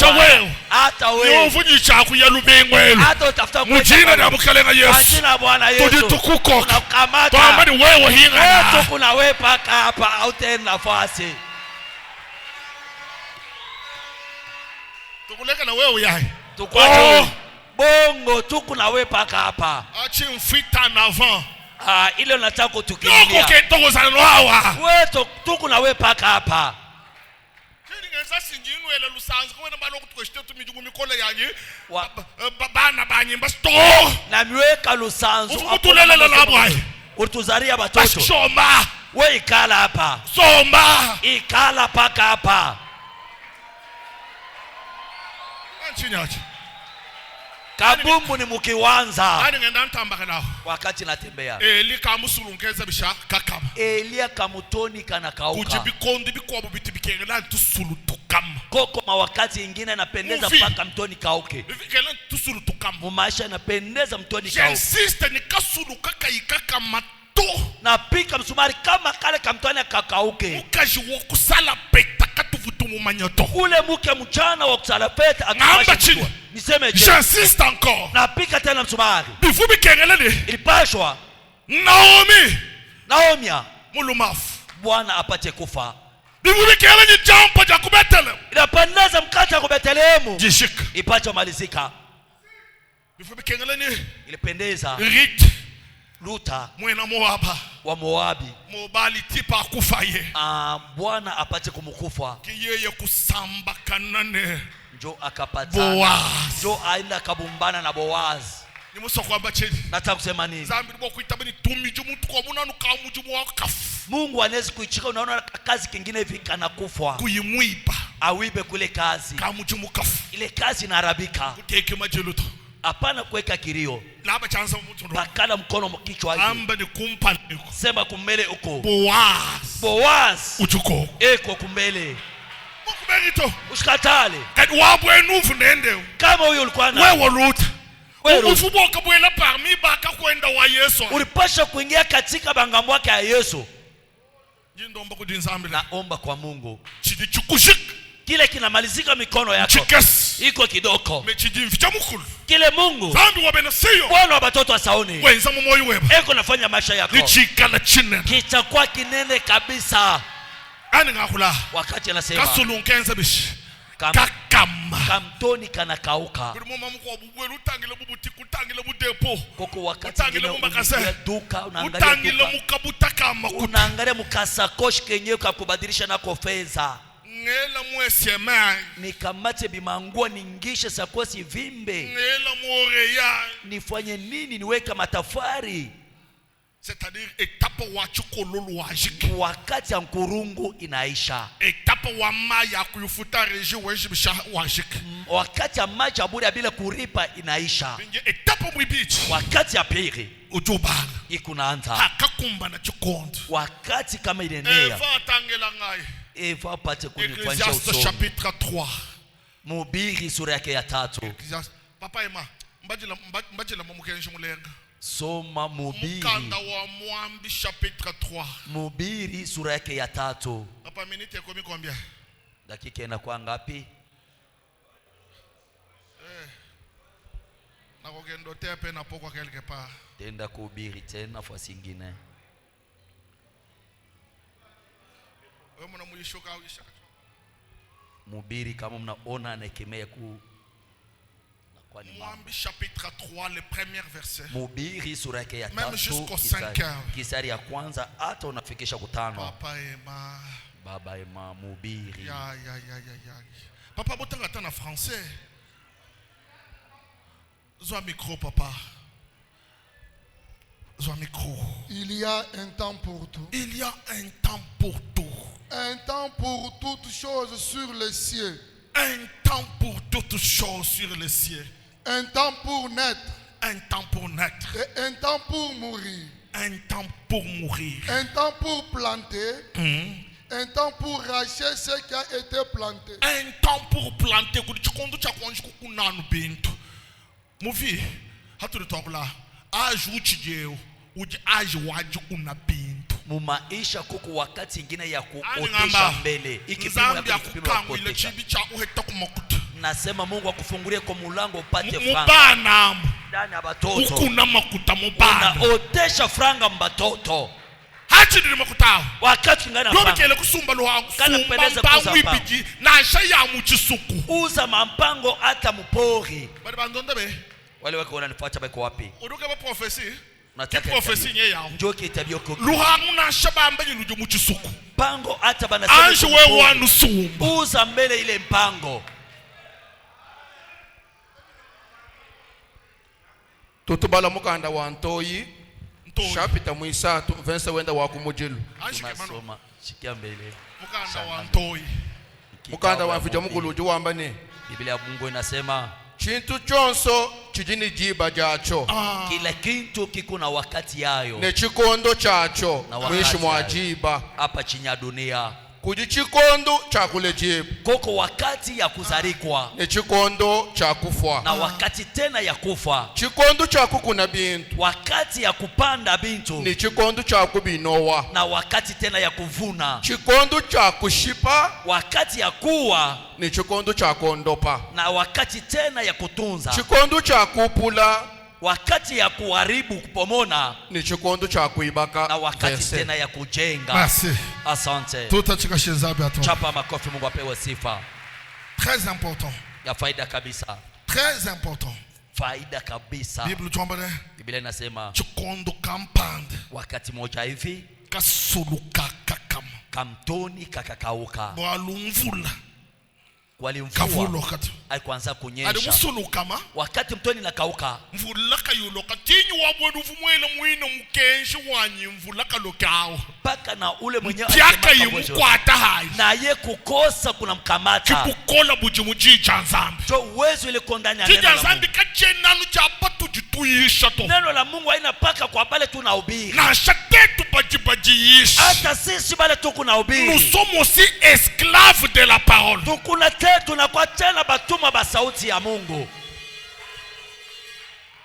hata wewe yovuji chaku ya lubengwelo hata utafuta mujina na bukalenga Yesu jina Bwana Yesu tuditukuko tunakamata bamade wewe hingana wewe kuna wewe paka hapa au tena nafasi tukuleka na wewe yai tukwaje bongo tuku na wewe paka hapa achi mfita na avant ile unataka kutukimbia noko kentoko za noawa wewe tuku na wewe paka hapa ngeza sinjinu ele lusanzu kwena balo kutukoshite tumijugu mikole yanyi bana banyi basto na miweka lusanzu utulelele labo hai utuzaria batoto shoma wewe ikala hapa somba ikala paka hapa anchinyaje kabumbu ni mukiwanza ani ngenda ntambaka nawo wakati natembea eli kamusulunkeza bisha kakama elia kamutoni kana kauka kujibikondi bikobo bitibikengela ntusulu tukama koko mawakati ingine napendeza paka mtoni kauke bikengela ntusulu tukama mu maisha napendeza mtoni kauke insiste ni kasulu kaka mato na pika msumari kama kale kamtoni kakauke ukaji wokusala peta katuvutumu manyoto ule muke mchana wa kusala peta akawasha chini niseme je j'insiste encore na pika tena msumari bifu bikengela ni ilipashwa Naomi mulumafu Bwana apate kufa bifu bikengela ni jambo ja kubetele inapendeza mkate wa Bethlehemu jishika ipacho malizika bifu bikengela ni ilipendeza Rit Luta mwena Moaba wa Moabi Mobali tipa kufaye Bwana apate kumukufa kiyeye kusamba kanane njo akapatana Boaz njo aenda kabumbana na Boaz ni musoko ambacheni nataka kusema nini zambi bwo kuitabani tumiju mtu kwa munanu ka mujumu wakafu Mungu anaweza kuichika unaona kazi kingine hivi kana kufa kuyimwiba awibe kule kazi ka mujumu kafu ile kazi inaharibika kuteke majeluto hapana kuweka kilio laba chanza mtu ndo bakala mkono mkichwa hivi amba ni kumpa niko sema kumbele uko Boaz uchuko eko kumbele ukuberito usikatale kadi wabwe nuvu nende kama huyo ulikuwa na wewe luta ufuboka bwela parmi baka kwenda wa Yesu ulipasha kuingia katika bangambo yake ya Yesu jindomba kudinzambi naomba kwa Mungu chidichukushik kile kinamalizika mikono yako chikas iko kidoko mechijimficha mukulu kile Mungu zambi wabenasiyo Bwana wa batoto wa Sauni wenza moyo weba eko nafanya maisha yako nichikala chine kitakuwa kinene kabisa ani ngakula wakati anasema kasulunkenza bishi kamtoni kanakauka. Buri mama mko bubwele utangile bubutiki utangile budepo. Koko wakati Utangile mumakase. duka unaangalia Utangile duka. mukabutaka makuta. Unaangalia mkasakoshi kenyewe kakubadilisha nako fedha. Ngela mwesema. Nikamate bimangua ningishe sakosi vimbe. Ngela mworeya. Nifanye nini niweka matafari? C'est-à-dire étape wa chukololo wajiki. Wakati ya nkurungu inaisha. Étape wa maya kufuta reji wajibisha wajiki. Wakati ya maji ya bure bila kuripa inaisha. Étape mwibichi. Wakati ya pili ujuba ikunaanza. Hakakumba na chukondo. Wakati kama ilenea. Eva tangela ngai. Eva pate kunifanyisha Ecclésiaste usomi. chapitre 3. Mhubiri sura yake ya 3. Papa ema mbajila mamukenshi mulenga. Soma Mhubiri. Mukanda wa Mwambi chapitre 3. Mhubiri sura yake ya 3. Papa minute yako combien? Dakika inakuwa ngapi? Na kugendo tepe na poko quelque part. Tenda kuhubiri tena nafasi nyingine. Wewe mnamuishoka au isha? Mhubiri kama mnaona anakemea ku kwa ni Mwambi chapitre 3 le premier verset. Mhubiri sura yake ya 3 Même jusqu'au 5. kisari ya kwanza hata unafikisha kutano. Papa ema. Baba ema Mhubiri. Ya. Papa botanga tana français. Zoa micro papa. Zoa micro. Il y a un temps pour tout. Il y a un temps pour tout. Un temps pour toutes choses sur les cieux. Un temps pour toutes choses sur les cieux. Un temps pour naître. Un temps pour naître. Et un temps pour mourir. Un temps pour mourir. Un temps pour planter. Un temps pour racher ce qui a été planté. Un temps pour planter. Kuchikondo cha kwanji kukunanu bintu. Muvi, hatu tokla. Aju uchijeo. Uji aju waji kuna bintu. Mumaisha kuku wakati ingine ya kuotesha mbele. Ikipimo ya kukangu ile chibi cha uheta kumakuta. Nasema Mungu akufungulie kwa mulango upate franga. Mubana. Ndani ya batoto. Ukuna makuta mubana. Unaotesha franga mbatoto. Hati ndiri makutao. Wakati ngana franga. Yobi kele kusumba luhangu. Kana kupendeza kuza mwibiji. Na shaya muchisuku. Uza mampango hata mpori. Bari bandonda be. Wale wako wananifuata bako wapi? Uduke ba profesi. Unataka profesi nye yao. Njoki itabio kwa. Luhangu na shaba ambaye lujo muchisuku. Pango hata banasema. Anji we wanu sumba. Uza mbele ile mpango. Tutubala mukanda wa Ntoyi chapita mwisatu vense wenda wa kumujilu. Tunasoma shikia mbele. Mukanda wa Ntoyi. Mukanda wa mfija mukuluju wamba ni Biblia ya Mungu inasema chintu chonso chijini jiba jacho. Kila kintu kikuna wakati yayo. Ne chikondo chacho mwishi mwajiba. Hapa chini ya dunia. Kuji chikondo chakule jibu. Koko wakati ya kuzarikwa. Ne chikondo chakufwa. Na wakati tena ya kufa. Chikondo chakukuna bintu. Wakati ya kupanda bintu. Ni chikondo chakubinowa. Na wakati tena ya kuvuna. Chikondo chakushipa. Wakati ya kuwa. Ni chikondo chakondopa. Na wakati tena ya kutunza. Chikondo chakupula. Wakati ya kuharibu kupomona. Ni chikondo cha kuibaka. Na wakati tena ya kujenga. Merci. Asante. Tutachika shezabi ato. Chapa makofi, Mungu apewe sifa. Très important. Ya faida kabisa. Très important. Faida kabisa. Biblia tuambale. Biblia inasema chikondo kampande. Wakati moja hivi. Kasuluka kakama. Kamtoni kakakauka. Walumvula. Walimvua. Alikuanza kunyesha. Wakati mtoni nakauka. Mvulaka yuloka tinyi wabwenu vumwele mwino mkenshi wanyi mvulaka lokao. Paka na ule mwenyewe Tiaka yimukwata hai. Na ye kukosa kuna mkamata. Chibukola bujimuji chanzambi. Jo uwezo ile kondani ya neno la Mungu. Chanzambi kachenanu chapatu jituisha to. Neno la Mungu haina paka kwa bale tunahubiri. Na shatetu bajibajiishi. Hata sisi bale tukunahubiri. Nous sommes aussi esclaves de la parole. Tunakuwa tena batuma ba sauti ya Mungu.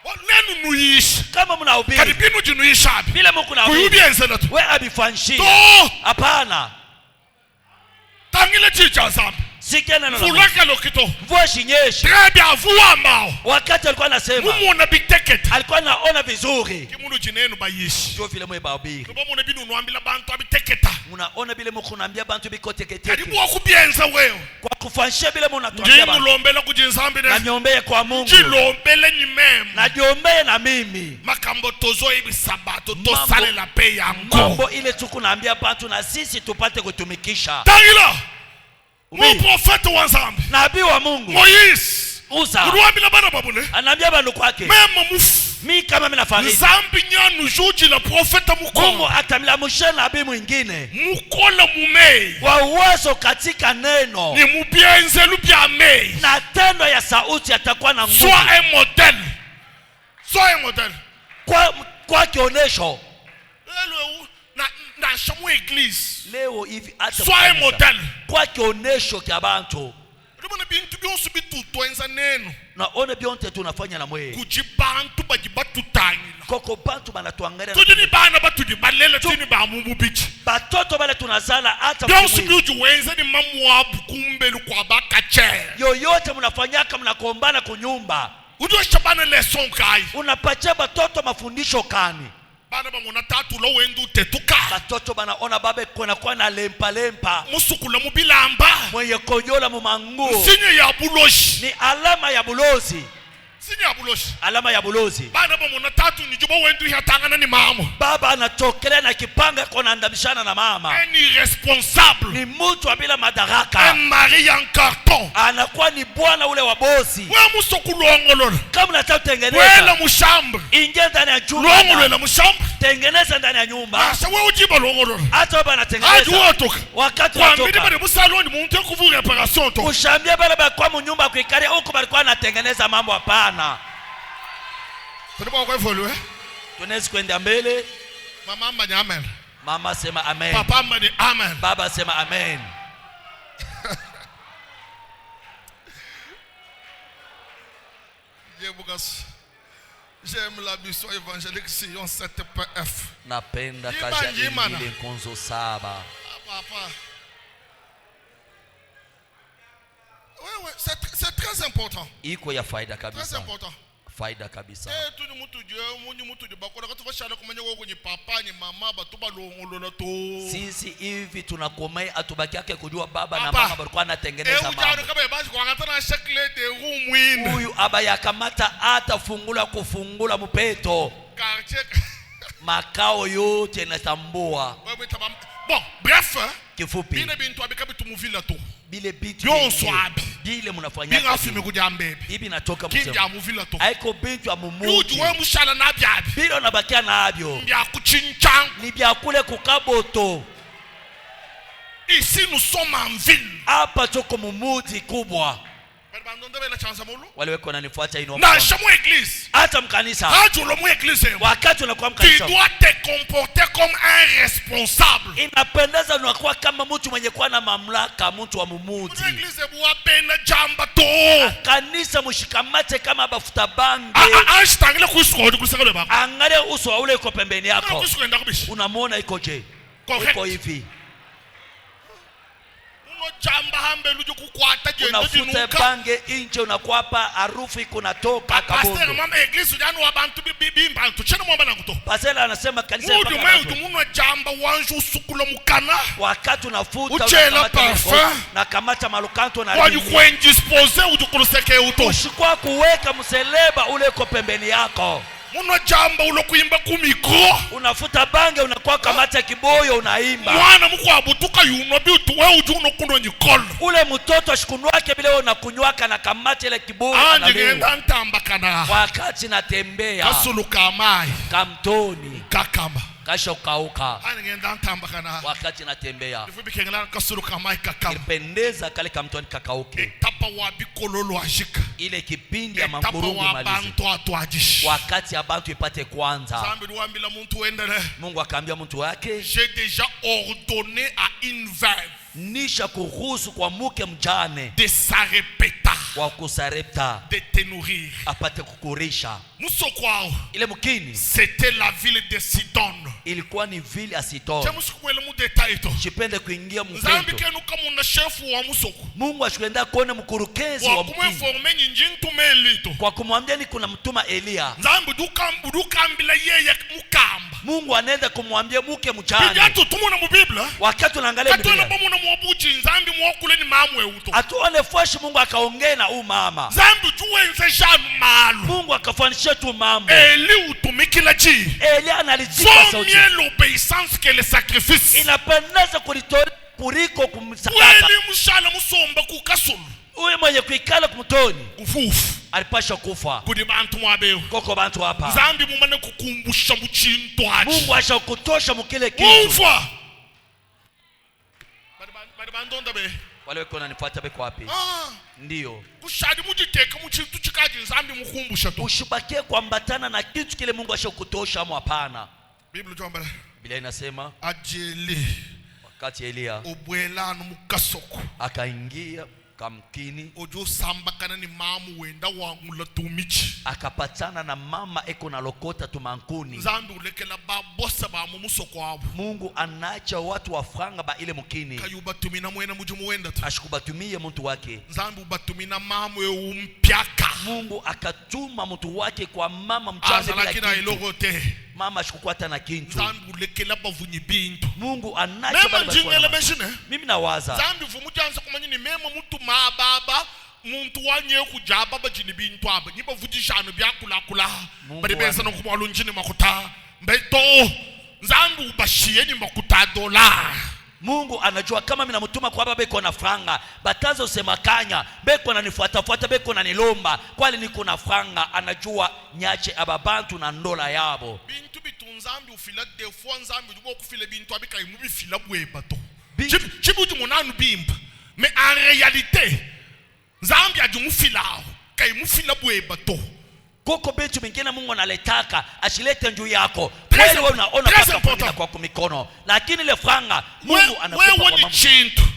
Nenu nuishi. Kama mnahubiri. Karibinu jinuisha abi. Vile Mungu nahubiri. Kuyubienze na tu. We abifanshia. Hapana. Tangile chicha zambi. Sikia neno la Mungu. Fulaka lokito. Mvua shinyeshi. Trebia vua mbao. Wakati alikuwa anasema. Mumuna bitekete. Alikuwa anaona vizuri. Kimunu jinenu bayishi. Ndio vile mwe bahubiri. Ndio mune binu nuambila bantu abiteketa. Unaona bile mkunambia bantu biko teketeke. Karibu wakubienza wewe. Kwa kufanyisha bile mnatuambia bantu. Ndimulombela kujinzambi na. Na niombee kwa Mungu. Ndilombele ni meme. Na niombee na mimi. Makambo tozo ibi sabato to sale la pe yango. Mambo ile tukunaambia bantu na sisi tupate kutumikisha. Tangila. Mu profeta wa Nzambi. Nabii wa Mungu. Moise. Uza. Kuruambila bana babule. Anaambia bantu kwake. Mema mufu. Mi kama mimi nafariki. Nzambi nyanu juji la profeta mukola. Mungu atamlamusha nabii mwingine. Mukola mumei. Wa uwezo katika neno. Ni mubienze lubia mei. Na tendo ya sauti atakuwa na nguvu. Sois un modèle. Sois un modèle. Kwa kionesho. Na shamu église. Leo hivi hata sois un modèle. Kwa kionesho kia bantu. Ndibona bintu byonse bitutwenza neno. Naona byonte tunafanya na mwe. Kujibantu bajibatutangila. Koko bantu banatuangalia. Tujini bana batujibalela tuni ba mububichi. Batoto bale tunazala hata byonse byujuwenza ni mamwabu kumbelu kwa bakache. Yoyote mnafanyaka mnakombana kunyumba. Ujua shabana leson kai. Unapatia batoto mafundisho kani. Bana bamona tatu lo wendu tetuka. Batoto banaona babe kwa na lempa. Musukula mubilamba. Mwenye konyola mumangu. Sinye ya buloshi. Ni alama ya bulozi. Sinye ya buloshi. Alama ya bulozi. Bana bamona tatu ni juba wendu yatangana ni mama. Baba anatokelea na kipanga kona andamishana na mama. Un irresponsable. Ni mtu bila madaraka. Un mari en carton. Anakuwa ni bwana ule wa bosi. Wewe musokulongolola. Kama unataka kutengeneza. Wewe mshambre. Ingia ndani ya chumba. Longolola mshambre. Tengeneza ndani ya nyumba. Sasa wewe ujiba longolola. Hata baba anatengeneza. Wakati wa toka. Kwa mbili saloni muntu kuvu reparation to. Ushambia bale kwa mnyumba kuikalia huko balikuwa anatengeneza mambo hapana. Tunataka kwa evolue. Tunaweza kwenda mbele. Mama amba ni amen. Mama sema amen. Papa amba ni amen. Baba sema amen. J'aime la mission évangélique Sion 7PF. Napenda kaja ile Nkonzo 7. Papa. Oui, c'est très important. Iko ya faida kabisa. Très important. Faida kabisa. Tu ni mtu je, munyi mtu je bakora katu fashala kumenya wako ni papa ni mama batuba longolola to. Sisi hivi tunakomea atubaki yake kujua baba na mama walikuwa anatengeneza mambo. Ujaro kama basi kwa katana shakle de room win. Huyu abaya kamata hata kufungula mpeto. Quartier makao yote natambua. Bon, bref, kifupi. Bine bintu abikabi tumuvila to. Bile bitu bile munafanya bingafi mekujambebe ibi natoka msemo kinja amuvila to aiko bintu amumuji ujuwe mushala na byabi bile unabakia nabyo mbya kuchinchangu ni bya kule kukaboto. Ici nous sommes en ville. Hapa tuko mumuji kubwa. Wale weko wananifuata ino na shamu église hata mkanisa hajo lo mu église wakati unakuwa mkanisa tu dois te comporter comme un responsable. Inapendeza unakuwa kama mtu mwenye kuwa na mamlaka, mtu wa mumuji. Église buapenda jamba to kanisa mushikamate kama bafuta bange ashtangile kusikodi kusekole baba angalia uso wa ule uko pembeni yako unamuona iko je iko hivi chamba hambe lujo kukwata jendo jinuka unafuta bange inje unakwapa harufu kunatoka kabondo. Pastor mama église janu abantu bibimba tuchena mwamba nakuto. Pastor anasema kanisa ya paka. Udu muno jamba wanju usukula mukana. Wakati unafuta uchela parfum na kamata malukanto na waju kuendisposer ujukuluseke uto. Ushikwa kuweka mseleba ule uko pembeni yako. Muno jamba ulo kuimba ku micro unafuta bange unakuwa kamata kiboyo unaimba mwana mkwa butuka yuno bitu wewe ujuno kundo nyikolo ule mtoto ashikunwake bila unakunywaka na kamata ile kiboyo anagenda ntamba kana wakati natembea kasuluka mai kamtoni kakamba kasha ukauka anagenda ntamba kana wakati natembea nifubi kengela kasuluka mai kakamba pendeza kale kamtoni kakauke etapa wa bikololo ajika ile kipindi ya mangurungu malizi wakati abantu ipate kwanza zambi duambila muntu endele Mungu akaambia mtu wake j'ai déjà ordonné à une veuve nisha kuruhusu kwa mke mjane de sarepeta wa kusarepta de te nourrir apate kukurisha musokwao ile mkini c'était la ville de Sidon ilikuwa ni ville ya Sidon chamusikwele mu detail to chipende kuingia mfento zambi kenu kama una chef wa musoko Mungu ashkwenda kuona mkurukezi wa mkini kumformer nyinjintu melito kwa kumwambia ni kuna mtuma Elia zambi dukambila yeye mukamba Mungu anaenda kumwambia mke mjane. Bijato tumuna mu Biblia. Wakati unaangalia Biblia. Katona bamuna muabuji nzambi mwokule ni mamwe uto. Atuone fresh Mungu akaongea na huyu mama. Zambi juwenze janu malu. Mungu akafanisha tu mambo. Eli utumikila ji. Eli analitika sauti. Vaut mieux l'obéissance que le sacrifice. Inapendeza kuliko kumsadaka. Kweli mshala musomba kukasulu. Huyu mwenye kuikala kumtoni kufufu alipasha kufa. Kudi bantu mwabeo. Koko bantu hapa. Zambi mumane kukumbusha mchintu achi. Mungu asha kutosha mkile kitu. Ufa. Bari bandonda be. Wale weko nanifuata beko wapi? Ndiyo. Kushadi mujiteka mchintu chikaji zambi mkumbusha tu. Ushibakie kuambatana na kitu kile Mungu asha kutosha ama hapana. Biblia jomba. Biblia inasema ajeli. Wakati Elia obwelano mukasoko akaingia kamkini ojo samba kana ni mamu wenda wangu la tumichi akapatana na mama eko na lokota tumankuni. Zambi ulekela ba bossa ba mumusoko wabo. Mungu anaacha watu wafranga ba ile mkini. Kayuba tumina mwena mujumu wenda tu. Ashikubatumie mtu wake. Zambi ubatumina mamu e umpyaka. Mungu akatuma mtu wake kwa mama mjane bila kitu. Mama ashikukwata na kintu. Zambi ulekela bavunyi bintu. Mungu anacho bali kwa mimi nawaza. Zambi vumujanza kumanyini mema mtu mababa muntu wanye kujaba bajini bintu aba niba vujishano byakula kula bari beza no kumwalu njini makuta mbeto Zambi ubashiye ni makuta dola. Mungu anajua kama mimi namtuma kwa baba iko na franga batazo usema kanya beko na nifuata beko na nilomba kwani niko na franga. Anajua nyache ababantu na ndola yabo bintu bitunzambi ufila de fois Zambi dubo kufile bintu abika imubi fila bweba to chibuju monanu bimba mais en réalité Zambi ajumufilao kai mufila bweba to koko bintu mingine Mungu analetaka ashilete njuu yako kweli wewe unaona paka kwa kumikono lakini ile franga Mungu anakupa mama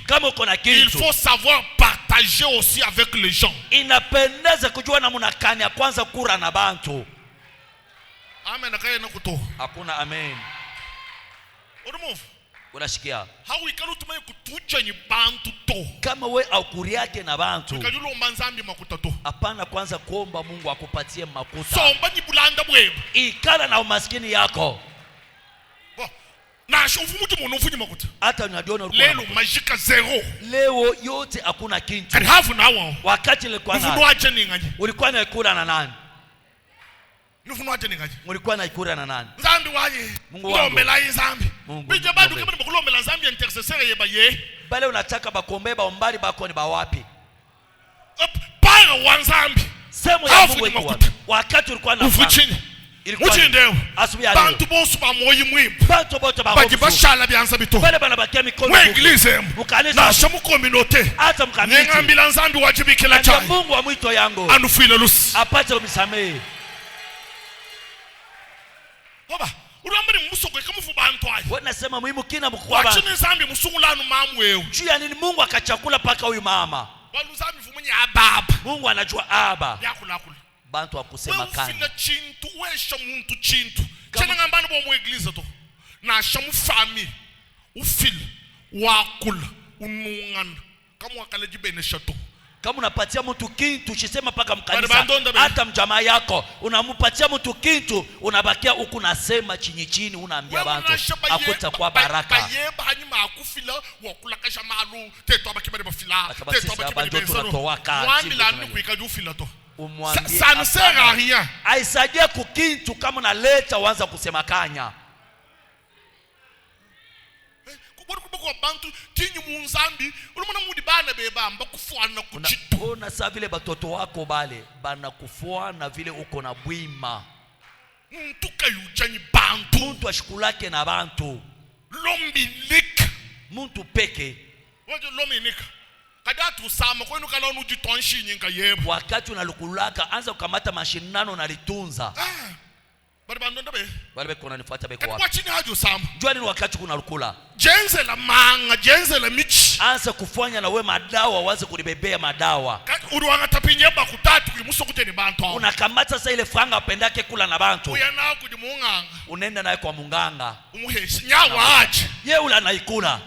kama uko na kitu. Il faut savoir partager aussi avec les gens. Inapendeza kujua namna kani ya kwanza kura na bantu. Amen akaye na kuto. Hakuna amen. Unamufu unashikia hawi kalu tumaye kutucha ni bantu to kama we au kuri yake na bantu kajulo manzambi makuta to hapana. Kwanza kuomba Mungu akupatie makuta. Somba ni bulanda bweba ikala na umaskini yako na shofu mtu mwonofu ni makuta hata unajiona ulikuwa lelo majika zero. Leo yote hakuna kintu. And half an hour wakati ulikuwa na ikula na nani? Mulikuwa na ikura na nani? Zambi waje. Mungu lombela Zambi. Bije bado kama bakulombela Zambi intercessor yeba ye. Bale unataka bakombe baombali bako ni bawapi? Para wa Zambi. Semo ya Mungu iko wapi? Wakati ulikuwa na ufuchini. Uchindeo. Bantu bonsu ba moyi mwimba. Bantu bote ba hofu. Bashala byanza bito. Bale bana bakia mikono. Wa eglise. Na shamu communauté. Hata mkamiti. Ngambila Zambi wajibikela chai. Mungu wa mwito yangu. Anufile lusi. Apate umisamee. Baba, urambiri musoko kamufu bantu ayi. Wewe nasema muhimu kina mkubwa. Wachini Zambi musungulano mamu wewe. Juu ya nini Mungu akachakula paka huyu mama? Walu Zambi fumunye ababa. Mungu anajua aba. Yakula. Bantu akusema kani. Wewe chintu, wesha muntu chintu. Chena ngambani bo mu eglise to. Na shamu fami. Ufil, wakula, unungana. Kama wakaleji bene shato. Kama unapatia mtu kintu usisema paka mkanisa hata mjamaa yako unampatia mtu kintu unabakia huku nasema chini unaambia watu akuta kwa baraka yeba hanyuma akufila wakula kasha malu teto abakibari bafila teto abakibari bensano mwami lani kuikaje ufila to ça ne sert à rien aisaidie kukintu kama unaleta uanza kusema kanya kwa bantu tinyi munzambi ulumana mudi bana beba mbakufuana kuchitu una saa vile batoto wako bale bana kufuana vile uko na bwima mtu kayujani bantu mtu ashikulake na bantu lombilika mtu peke wajo lombilika kadatu sama kwenu kalonu jitonshi nyinga yebo wakati unalukulaka anza kukamata mashindano unalitunza bale beko unanifuata beko wapi? Kwa chini hajo sama. Jua nini wakati kuna lukula? Jenze la manga, jenze la michi. Anza kufanya na we madawa, waze kunibebea madawa. Uruwanga tapinye bakutatu kimuso kuteni bantu. Unakamata sasa ile franga apendake kula na bantu. Uya nao kujimunganga. Unaenda naye kwa munganga. Umuheshi nyawa aje. Ye ula naikula.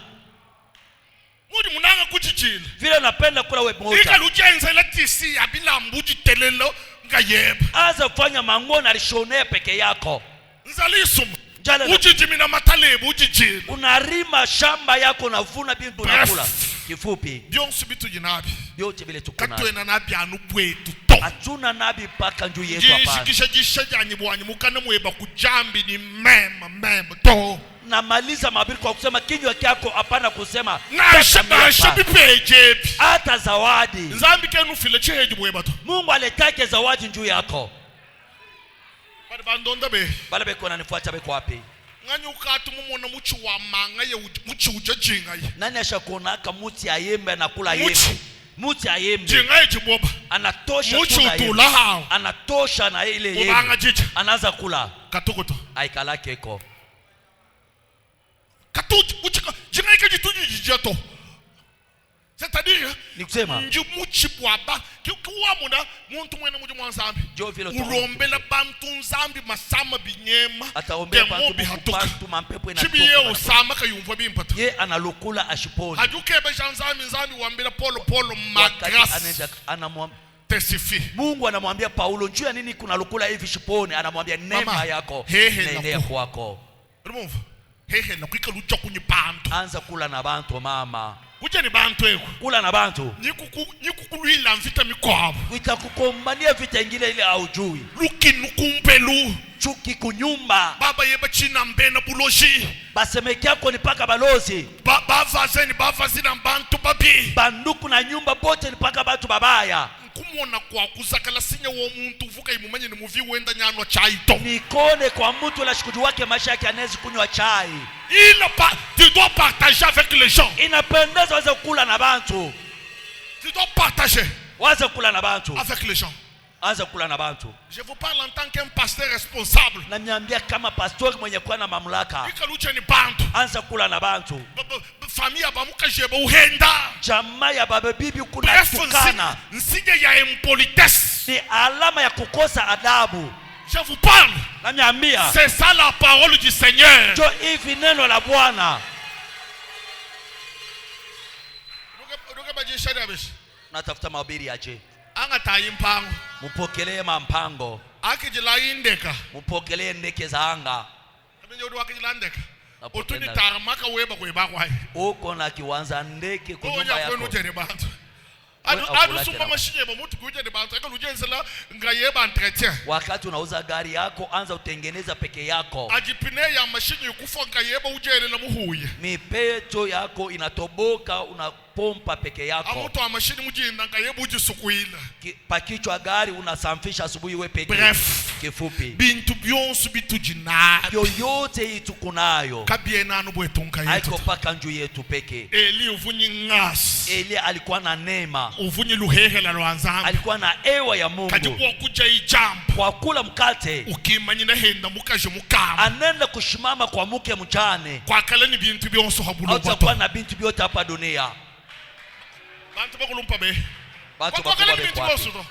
Mudi munanga kuchichile. Vile unapenda kula we moja. Ika lujenze la tisi ya bila mbuji telelo. Anza kufanya manguo na lishone peke yako. Nzalisum. ujijimina matalebu ujijini unarima shamba yako unavuna bintu unakula. Kifupi byonse bitujinabi vyote vile tuko navyo. katwena nabi anu bwetu to Hatuna nabi paka njuu yetu hapana. jishikisha jishajanye bwanyi mukana mweba kujambi ni mema to. Namaliza mahubiri kwa kusema kinywa kyako hapana kusema na bipeje hata zawadi. Nzambi kenu file cheheji mweba to. Mungu aletake zawadi njuu yako. Bali bandonda be Bale beko nanifuata beko wapi? ngani ukati mumona muchi wa manga ye muchi ujajinga ye Nani ashakuonaka muti ayembe anakula yembe? Muti ayembe jinga ye jiboba anatosha muchi kula yembe. utula hao Anatosha na ile yembe. ubanga jicha Anaanza kula katukuto aikalake eko. katuji uchika jinga ye kajituji jijato. C'est-à-dire Ni kusema nji muchi bwaba kiwa muna muntu mwene muji mwanzambi urombela bantu nzambi masama binyema ataombea bantu mampepo inatoka. chibiye usama kayumva bimpata ye analukula ashiponi. hajukebe nzambi wambela polo magras tesifi. Mungu anamwambia Paulo njoo ya nini kuna lukula hivi shiponi, anamwambia neema yako nene kwako. Remove hehe na kwika lucha kunyi bantu anza kula na bantu mama. Kuja ni bantu eko Kula na bantu nikukulwila mvita mikwabo itakukombania vita ingine ile haujui. lukinukumpelu Chuki kunyumba baba yeba china mbena buloji basemeki yako ni paka balozi bavazina bantu babi banduku na nyumba bote ni paka batu babaya. nkumona kwa kuzakala sinya wo muntu uvuka imumenye ni muvi wenda nyanwa chai to Nikone kwa mtu la shikuju wake maisha yake anezi kunywa chai. Tu dois partager avec les gens. Inapendeza waze kula na bantu. Tu dois partager Waze kula na bantu avec les gens. anza kula na bantu. Je vous parle en tant qu'un pasteur responsable. Na niambia kama pastori mwenye kuwa na mamlaka. Ikaluche ni bantu Anza kula na bantu. Famille abamuka jeba uhenda. Jamaa ya baba bibi kuna tukana. Nsije ya impolitesse. Ni alama ya kukosa adabu. Je vous parle. Na niambia c'est ça la parole du Seigneur. jo hivi neno la Bwana. Ruga baje shada bishi. Natafuta mahubiri aje. Anga tayi mpango. Mupokelee mampango. Akijila indeka. Mupokelee ndeke za anga. Ndio ndo akijila ndeka. Otuni taramaka weba kweba kwai. Uko na kiwanza ndeke kwa nyumba yako. Onya kwenu bantu. Adu sumba mashine ba mutu kuja de bantu aka lujenzela ngayeba entretien. Wakati unauza gari yako anza utengeneza peke yako. Ajipine ya mashine yukufa ngayeba ujele na muhuye. Mipeto yako inatoboka unapompa peke yako. Amuto wa mashine mujinda ngayeba ujisukuila. Pakichwa gari unasamfisha asubuhi wewe peke. Bref. Kifupi. Bintu byonsu bitujina. Yoyote hii tukunayo. Kabiena anu bwetunka yetu. Haiko paka njuu yetu peke. Eli uvunyi ngas. Eli alikuwa na neema. Uvunyi luhehe la lwanzangu. Alikuwa na ewa ya Mungu. Kajikuwa kuja ijambu. Kwa kula mkate. Ukimanyina henda mukaje mukama. Anenda kushimama kwa mke mchane. Kwa kale ni bintu byonsu habulo bato. Hautakuwa na bintu byote hapa dunia. Bantu bakulumpa be. Bantu kwa kale ni bintu bakulumpa byonsu to.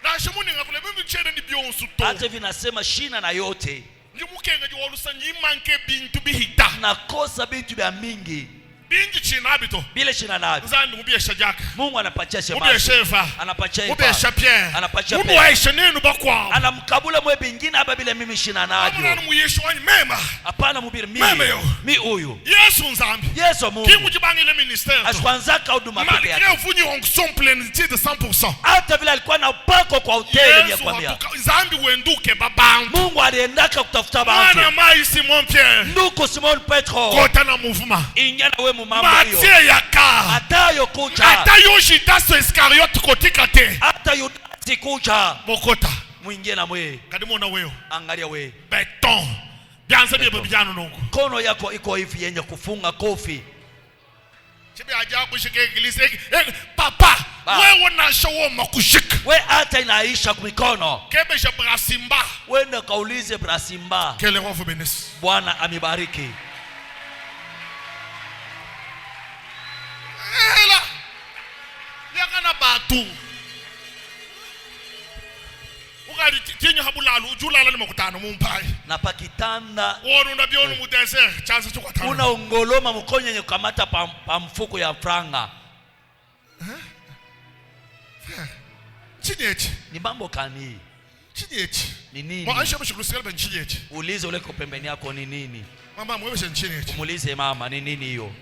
Na shimuni ngakule bibi chene ni byonsu to. Hata vinasema shina na yote. Njimukenga jiwalusa nyimanke bintu bihita. Nakosa bintu bya mingi. Binji china abito. Bile shina nabi. Nzandi mubiyesha jaka. Mungu anapatia shemasi. Mubiyesha Eva. Anapatia Eva. Mubiyesha Pierre. Anapatia Pierre. Mubiyesha nenu bakwa. Anamkabula mwe bingine hapa bila mimi shina najo. Amuna muyesha wanyi mema. Hapana mubiri mimi. Mema yo. Mi huyu. Yesu nzambi. Yesu Mungu. Kimu jibangile ministère. Ashwanzaka huduma peke yake. Malgré vunyi onction plénitude de 100%. Hata vile alikuwa na upako kwa hoteli ya kwambia. Yesu nzambi wenduke babantu. Mungu aliendaka kutafuta bantu. Mwana mai Simon Pierre. Nduku Simon Petro. Kota na mouvement. Ingana we mumambo hiyo. Matie yaka. Atayo kucha. Atayo Judas Iscariot kotika te. Hata Yudasi kucha. Bokota. Mwingie na mwe. Kadimona weo. Angalia we. Beton. Bianza biye babijano nongo. Kono yako iko hivi yenye kufunga kofi. Chibi aja kushike igilise. Papa. Wewe unashawo makushika. We hata inaisha kumikono. Kebesha brasimba. Wenda kaulize brasimba. Kele roho benes. Bwana amibariki. Ela. Yakana batu. Ukali tinyo habulalu ujulala ni makutano mumpai. Na pakitanda. Wonu ndabionu mu desert chance chukatano. Una ungoloma mkonye nye kamata pa mfuko ya franga. Chinechi. Ni mambo kani. Chinyechi. Ni nini? Mwanisha mshikusikia ben chinyechi. Ulize ule kwa pembeni yako ni nini. Mama mwewe shen chinyechi. Umulize mama ni nini hiyo.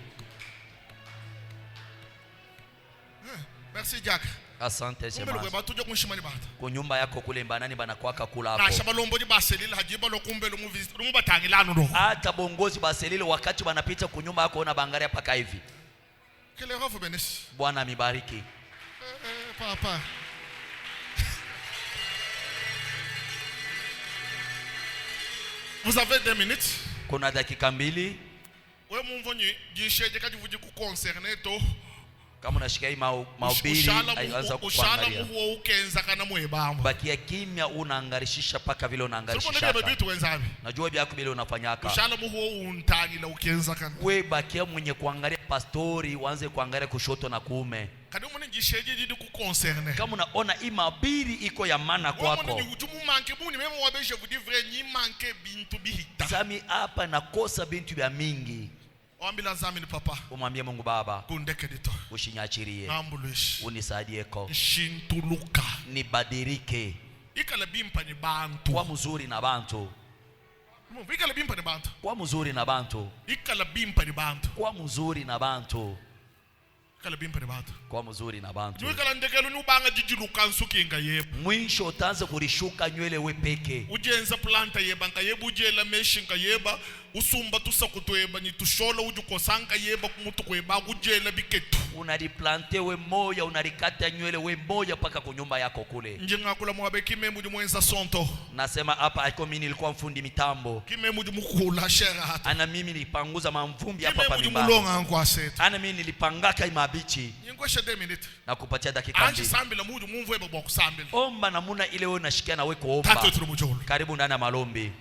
Merci Jack. Asante Kumbele sema. kwa tujo kunshimani bahata. Kwa nyumba yako kule mbanani banakwaka kula hapo. Na shabalombo di baselile hajiba lo kumbele mu batangilano ndo. Hata bongozi baselile wakati wanapita kunyumba yako ona bangaria paka hivi. Kile hofu benesi. Bwana mibariki. Papa. Vous avez 2 minutes. Kuna dakika 2. Wewe mumvonyi jisheje kati vuji ku concerner to. Kama unashika hii mahubiri aianza kuangalia. Huo ukenza kana mwebamba. Bakia kimya unaangarishisha paka vile unaangarishisha. Najua byako vile unafanyaka. Ushala huo untagila ukenza kana. We bakia mwenye kuangalia pastori uanze kuangalia kushoto na kuume. Kadi umuntu jisheje jidi ku concerner. Kama unaona hii mahubiri iko ya maana kwako. Wewe ujumu manke muni memo wabeshe vudi vrai ni manke bintu bihita. Sami hapa nakosa bintu vya mingi. Wambila zami ni papa. Umwambie Mungu Baba. Kundeke dito. Ushinyachirie. Ambulush. Unisaidie-ko. Shintuluka. Nibadirike. Ikala bimpa ni bantu. Kwa mzuri na bantu. Ikala bimpa ni bantu. Kwa mzuri na bantu. Ikala bimpa ni bantu. Kwa mzuri na bantu. Ikala bimpa ni bantu. Kwa mzuri na bantu. Ikala ndekelu ni ubanga jijiluka nsuki inga yebu. Mwisho utaanza kurishuka nywele we peke. Ujenza planta yeba nga yebu ujela meshi nga yeba. Usumba tusa kutueba ni tushola ujukosanga yeba kumutu kweba ujela biketu. Unariplante we moya, unarikata nywele we moya paka kunyumba yako kule. Njenga kula mwabe kime muju mwenza sonto. Nasema hapa aiko mimi nilikuwa mfundi mitambo. Kime muju mukula shera hata. Ana mimi nilipanguza mamvumbi hapa pa mimba. mimba. Kime muju mulonga nkwa seta. Ana mimi nilipangaka imabichi. Nyingwa shede minute. Na kupatia dakika 2. Anji sambila muju mumvu eba kwa kusambila. Omba namuna ile wewe unashikia na wewe kuomba. Tatu tulumujolo. Karibu ndani ya malombi.